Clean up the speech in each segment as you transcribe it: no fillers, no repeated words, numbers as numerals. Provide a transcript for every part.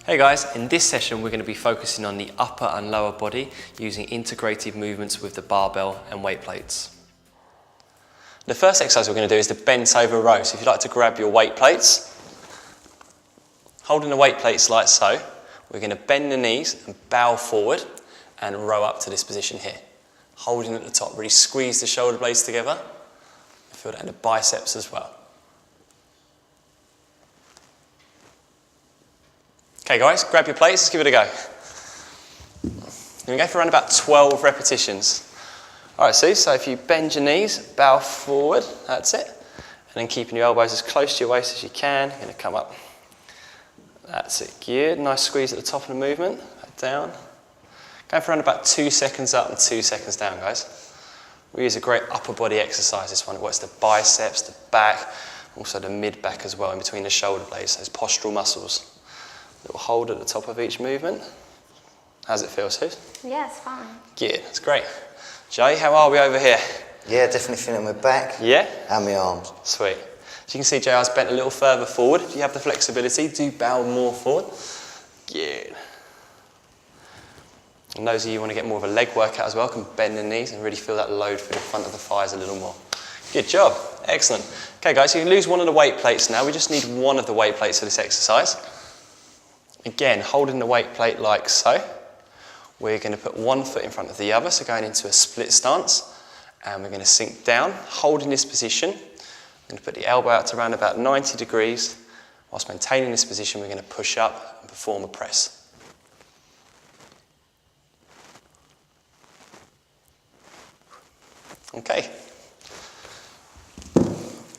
Hey guys, in this session we're going to be focusing on the upper and lower body using integrated movements with the barbell and weight plates. The first exercise we're going to do is the bent over row. So if you'd like to grab your weight plates, holding the weight plates like so, we're going to bend the knees and bow forward and row up to this position here. Holding at the top, really squeeze the shoulder blades together. Feel that in the biceps as well. Okay guys, grab your plates, let's give it a go. We're going to go for around about 12 repetitions. Alright, so if you bend your knees, bow forward, that's it. And then keeping your elbows as close to your waist as you can, you're going to come up. That's it, good. Nice squeeze at the top of the movement, down. Going for around about 2 seconds up and 2 seconds down, guys. We use a great upper body exercise, this one. It works the biceps, the back, also the mid-back as well, in between the shoulder blades, those postural muscles. Little hold at the top of each movement. How's it feel, Sue? Yeah, it's fine. Good, that's great. Jay, how are we over here? Yeah, definitely feeling my back. Yeah? And my arms. Sweet. So you can see JR's bent a little further forward. If you have the flexibility, do bow more forward. Good. And those of you who want to get more of a leg workout as well can bend the knees and really feel that load through the front of the thighs a little more. Good job. Excellent. Okay guys, so you can lose one of the weight plates now. We just need one of the weight plates for this exercise. Again, holding the weight plate like so. We're going to put one foot in front of the other, so going into a split stance. And we're going to sink down, holding this position. We're going to put the elbow out to around about 90 degrees. Whilst maintaining this position, we're going to push up and perform a press. Okay.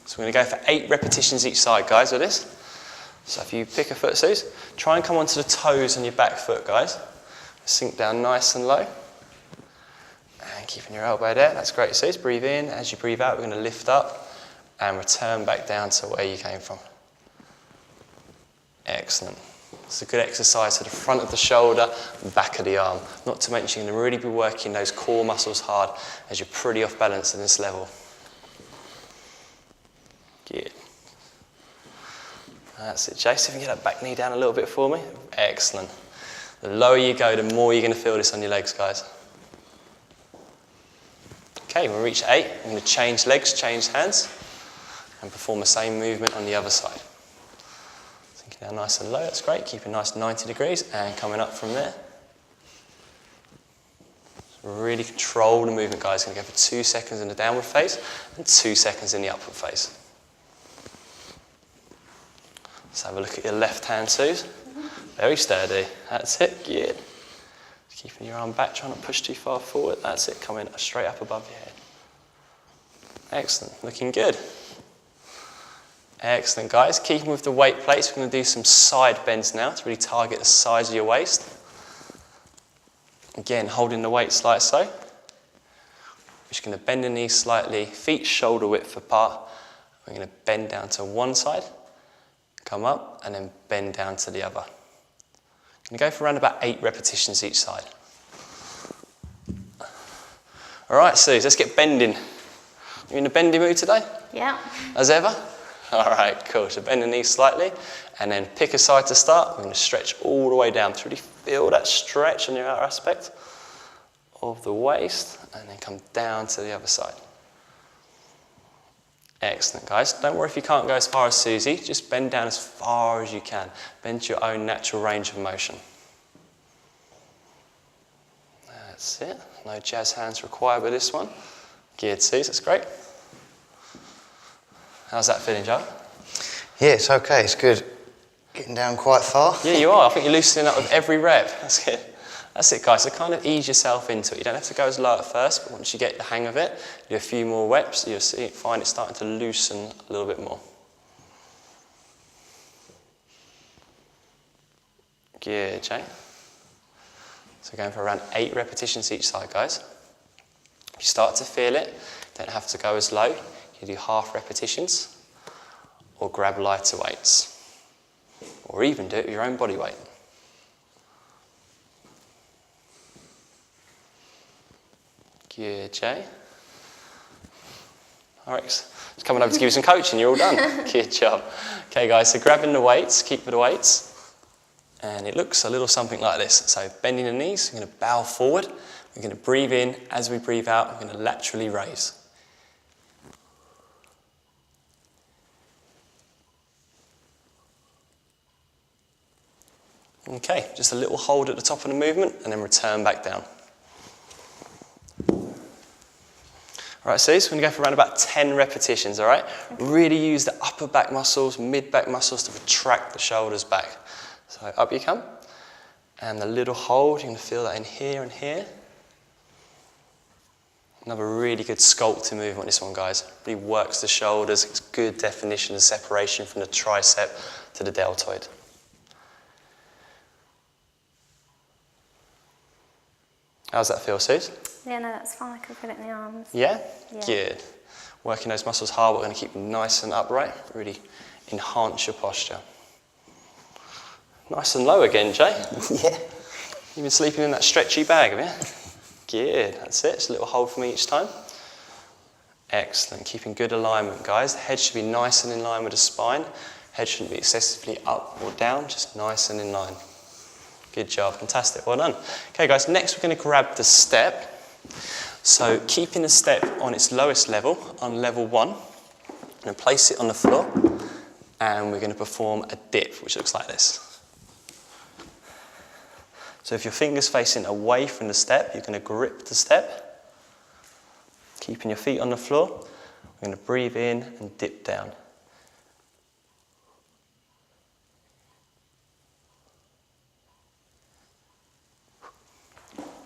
So we're going to go for 8 repetitions each side, guys, with this. So if you pick a foot, Suze, try and come onto the toes on your back foot, guys. Sink down nice and low. And keeping your elbow there, that's great, Suze. Breathe in. As you breathe out, we're going to lift up and return back down to where you came from. Excellent. It's a good exercise to the front of the shoulder and back of the arm. Not to mention, you're going to really be working those core muscles hard as you're pretty off balance at this level. Good. That's it, Jason. If you can get that back knee down a little bit for me. Excellent. The lower you go, the more you're going to feel this on your legs, guys. Okay, when we reach 8, I'm going to change legs, change hands, and perform the same movement on the other side. Sinking down nice and low, that's great. Keeping nice 90 degrees, and coming up from there. So really control the movement, guys. Going to go for 2 seconds in the downward phase, and 2 seconds in the upward phase. Let's have a look at your left hand, Suze. Very sturdy. That's it. Good. Just keeping your arm back, trying not to push too far forward. That's it. Coming straight up above your head. Excellent. Looking good. Excellent, guys. Keeping with the weight plates, we're going to do some side bends now to really target the sides of your waist. Again, holding the weights like so. We're just going to bend the knees slightly, feet shoulder width apart. We're going to bend down to one side. Come up and then bend down to the other. I'm going to go for around about 8 repetitions each side. All right, Suze, let's get bending. You in a bendy mood today? Yeah. As ever? All right, cool. So bend the knees slightly and then pick a side to start. We're going to stretch all the way down to really feel that stretch on your outer aspect of the waist and then come down to the other side. Excellent, guys. Don't worry if you can't go as far as Susie. Just bend down as far as you can. Bend to your own natural range of motion. That's it. No jazz hands required with this one. Good, Suze. That's great. How's that feeling, Joe? Yeah, it's okay. It's good. Getting down quite far. Yeah, you are. I think you're loosening up with every rep. That's good. That's it, guys. So kind of ease yourself into it. You don't have to go as low at first, but once you get the hang of it, do a few more reps, you'll find it starting to loosen a little bit more. Good, Jay. So going for around 8 repetitions each side, guys. If you start to feel it, don't have to go as low. You do half repetitions, or grab lighter weights, or even do it with your own body weight. Good, Jay. All right, just coming over to give you some coaching, you're all done. Good job. Okay, guys, so grabbing the weights, keep with the weights. And it looks a little something like this. So bending the knees, we're going to bow forward. We're going to breathe in. As we breathe out, we're going to laterally raise. Okay, just a little hold at the top of the movement and then return back down. All right, so we're going to go for around about 10 repetitions, all right? Really use the upper back muscles, mid back muscles to retract the shoulders back. So up you come. And the little hold, you're going to feel that in here and here. Another really good sculpting movement, this one, guys. Really works the shoulders. It's good definition and separation from the tricep to the deltoid. How's that feel, Suze? Yeah, no, that's fine. I can feel it in the arms. Yeah? Yeah. Good. Working those muscles hard, we're going to keep them nice and upright. Really enhance your posture. Nice and low again, Jay. Yeah. You've been sleeping in that stretchy bag, have you? Good, that's it. Just a little hold for me each time. Excellent. Keeping good alignment, guys. The head should be nice and in line with the spine. Head shouldn't be excessively up or down, just nice and in line. Good job, fantastic, well done. Okay guys, next we're going to grab the step. So keeping the step on its lowest level, on level 1, we're going to place it on the floor and we're going to perform a dip, which looks like this. So if your finger's facing away from the step, you're going to grip the step, keeping your feet on the floor. We're going to breathe in and dip down.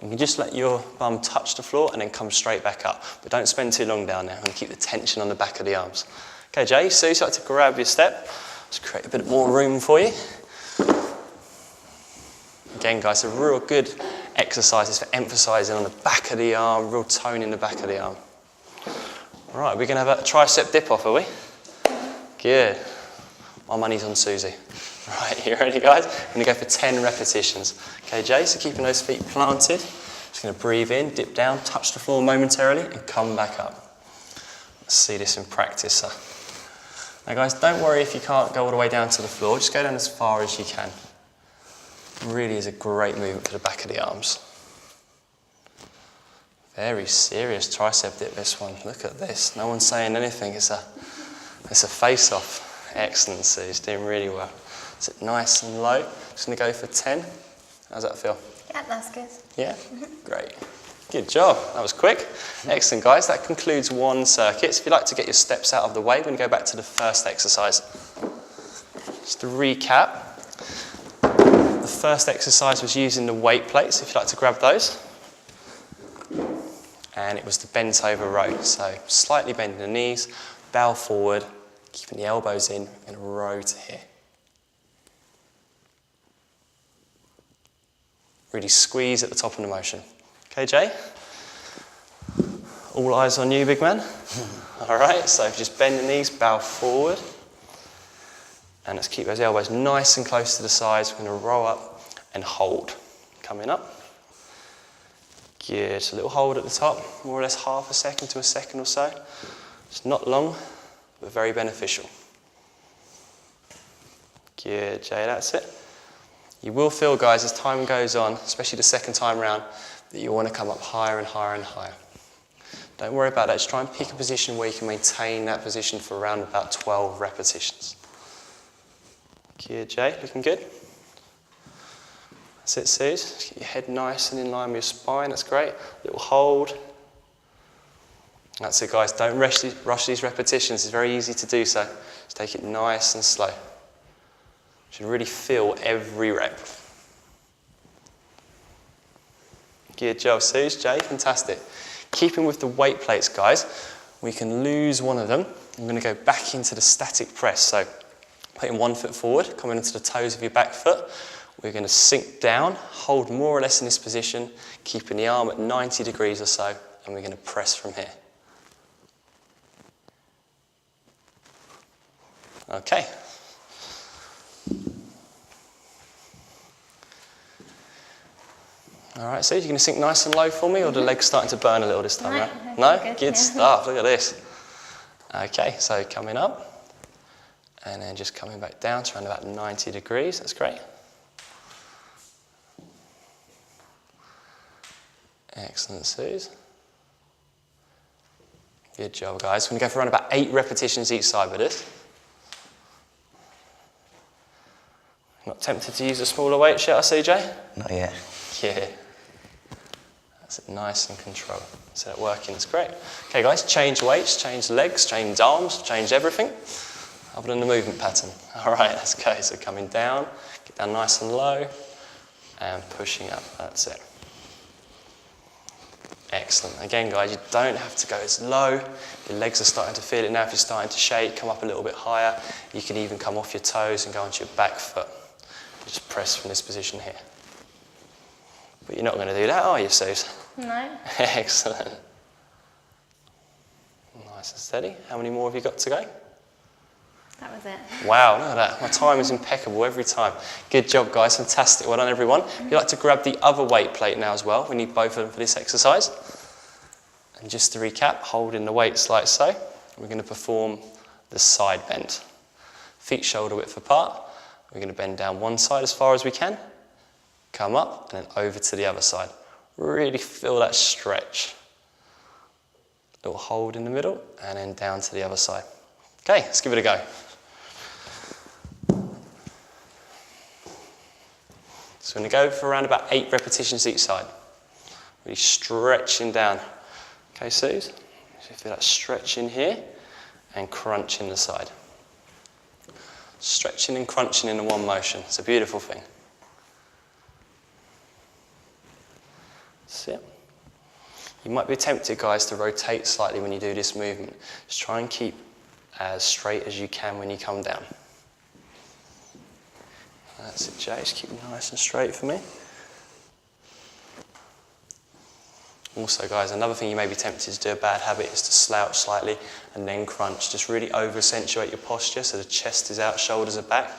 You can just let your bum touch the floor and then come straight back up. But don't spend too long down there. I'm going to keep the tension on the back of the arms. Okay, Jay, so you start to grab your step. Let's create a bit more room for you. Again, guys, a real good exercises for emphasising on the back of the arm, real tone in the back of the arm. All right, we're going to have a tricep dip off, are we? Good. My money's on Susie. Right, you ready, guys? I'm going to go for 10 repetitions. Okay, Jay, so keeping those feet planted. Just going to breathe in, dip down, touch the floor momentarily, and come back up. Let's see this in practice. Now, guys, don't worry if you can't go all the way down to the floor. Just go down as far as you can. It really is a great movement for the back of the arms. Very serious tricep dip, this one. Look at this. No one's saying anything. It's a face-off. Excellent, Sue. It's doing really well. Sit nice and low. Just going to go for 10. How's that feel? Yeah, that's good. Yeah? Great. Good job. That was quick. Excellent, guys. That concludes one circuit. So if you'd like to get your steps out of the way, we're going to go back to the first exercise. Just to recap, the first exercise was using the weight plates, if you'd like to grab those. And it was the bent over row. So slightly bending the knees, bow forward, keeping the elbows in, and row to here. Really squeeze at the top of the motion. Okay, Jay? All eyes on you, big man. All right, so just bend the knees, bow forward. And let's keep those elbows nice and close to the sides. We're going to roll up and hold. Coming up. Good, just a little hold at the top, more or less half a second to a second or so. It's not long, but very beneficial. Good, Jay, that's it. You will feel, guys, as time goes on, especially the second time round, that you want to come up higher and higher and higher. Don't worry about that. Just try and pick a position where you can maintain that position for around about 12 repetitions. Good, Jay. Looking good? That's it, Suze. Just get your head nice and in line with your spine. That's great. Little hold. That's it, guys. Don't rush these repetitions. It's very easy to do so. Just take it nice and slow. You should really feel every rep. Good job, Suze. Jay, fantastic. Keeping with the weight plates, guys, we can lose one of them. I'm going to go back into the static press. So putting one foot forward, coming into the toes of your back foot. We're going to sink down, hold more or less in this position, keeping the arm at 90 degrees or so, and we're going to press from here. Okay. All right, so you're going to sink nice and low for me, or the legs starting to burn a little this time, right? No? Good stuff, look at this. Okay, so coming up, and then just coming back down to around about 90 degrees, that's great. Excellent, Suze. Good job, guys. We're going to go for around about 8 repetitions each side with this. Not tempted to use a smaller weight, shall I, CJ? Not yet. Yeah. That's it, nice and controlled. So that working is great. Okay, guys, change weights, change legs, change arms, change everything, other than the movement pattern. All right, let's go. So coming down, get down nice and low, and pushing up. That's it. Excellent. Again, guys, you don't have to go as low. Your legs are starting to feel it now. If you're starting to shake, come up a little bit higher. You can even come off your toes and go onto your back foot. Just press from this position here. But you're not going to do that, are you, Suze? No. Excellent. Nice and steady. How many more have you got to go? That was it. Wow, look at that. My time is impeccable every time. Good job, guys. Fantastic. Well done, everyone. If you'd like to grab the other weight plate now as well, we need both of them for this exercise. And just to recap, holding the weights like so, we're going to perform the side bend. Feet shoulder width apart. We're going to bend down one side as far as we can, come up, and then over to the other side. Really feel that stretch. Little hold in the middle, and then down to the other side. Okay, let's give it a go. So we're going to go for around about 8 repetitions each side. Really stretching down. Okay, Suze? So you feel that stretch in here and crunch in the side. Stretching and crunching in one motion. It's a beautiful thing. That's it. You might be tempted, guys, to rotate slightly when you do this movement. Just try and keep as straight as you can when you come down. That's it, Jay. Just keep it nice and straight for me. Also, guys, another thing you may be tempted to do, a bad habit, is to slouch slightly and then crunch. Just really over-accentuate your posture so the chest is out, shoulders are back,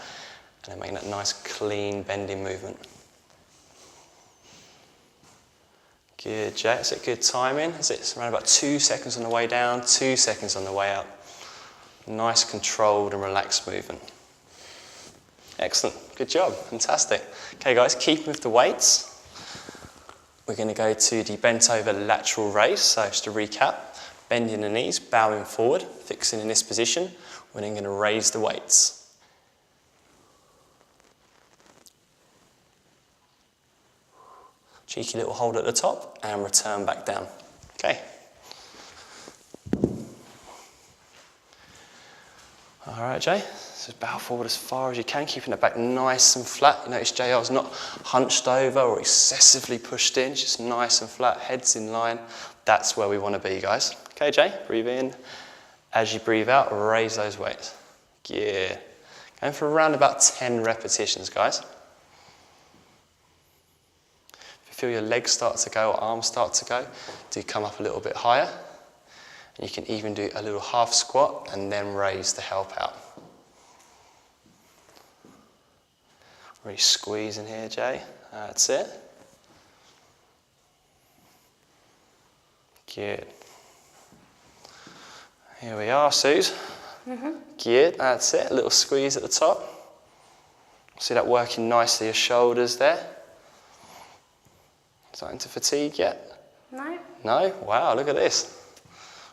and then making that nice, clean, bending movement. Good, Jay. That's it. Good timing. That's it. It's around about 2 seconds on the way down, 2 seconds on the way up. Nice, controlled and relaxed movement. Excellent. Good job. Fantastic. Okay, guys, keep with the weights. We're going to go to the bent over lateral raise. So just to recap, bending the knees, bowing forward, fixing in this position. We're then going to raise the weights. Cheeky little hold at the top and return back down. Okay. All right, Jay. Just bow forward as far as you can, keeping the back nice and flat. You notice JR's not hunched over or excessively pushed in, just nice and flat, head's in line. That's where we want to be, guys. Okay, Jay, breathe in. As you breathe out, raise those weights. Yeah. Going for around about 10 repetitions, guys. If you feel your legs start to go or arms start to go, do come up a little bit higher. And you can even do a little half squat and then raise to help out. Really squeeze in here, Jay. That's it. Good. Here we are, Suze. Good, that's it. A little squeeze at the top. See that working nicely, your shoulders there. Starting to fatigue yet? No. No? Wow, look at this.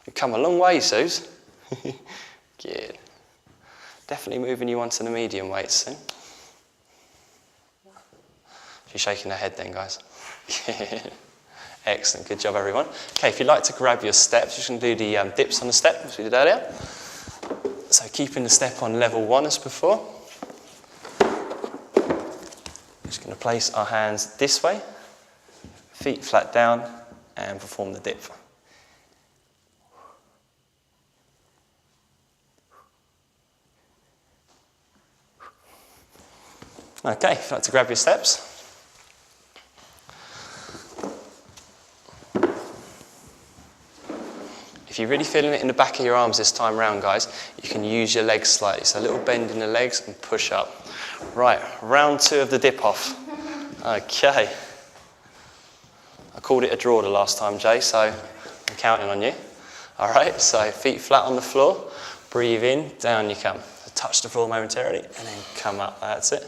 You've come a long way, Suze. Good. Definitely moving you onto the medium weights soon. She's shaking her head then, guys. Excellent, good job, everyone. Okay, if you'd like to grab your steps, you're just going to do the dips on the step, as we did earlier. So keeping the step on level 1 as before. Just going to place our hands this way, feet flat down, and perform the dip. Okay, if you'd like to grab your steps. If you're really feeling it in the back of your arms this time round, guys, you can use your legs slightly. So a little bend in the legs and push up. Right, round 2 of the dip off. Okay. I called it a draw the last time, Jay, so I'm counting on you. All right, so feet flat on the floor. Breathe in, down you come. So touch the floor momentarily and then come up. That's it.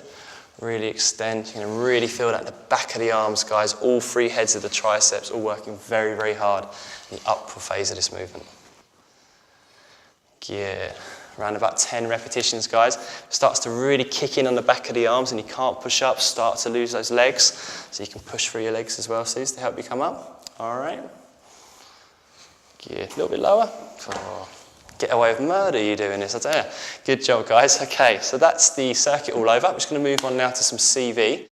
Really extend. You're going to really feel that in the back of the arms, guys. All three heads of the triceps all working very, very hard in the upward phase of this movement. Yeah. Around about 10 repetitions, guys. Starts to really kick in on the back of the arms and you can't push up. Start to lose those legs. So you can push through your legs as well, Suze, to help you come up. All right. Yeah. A little bit lower. Oh. Get away with murder, you doing this, I tell you. Good job, guys. Okay, so that's the circuit all over. I'm just going to move on now to some CV.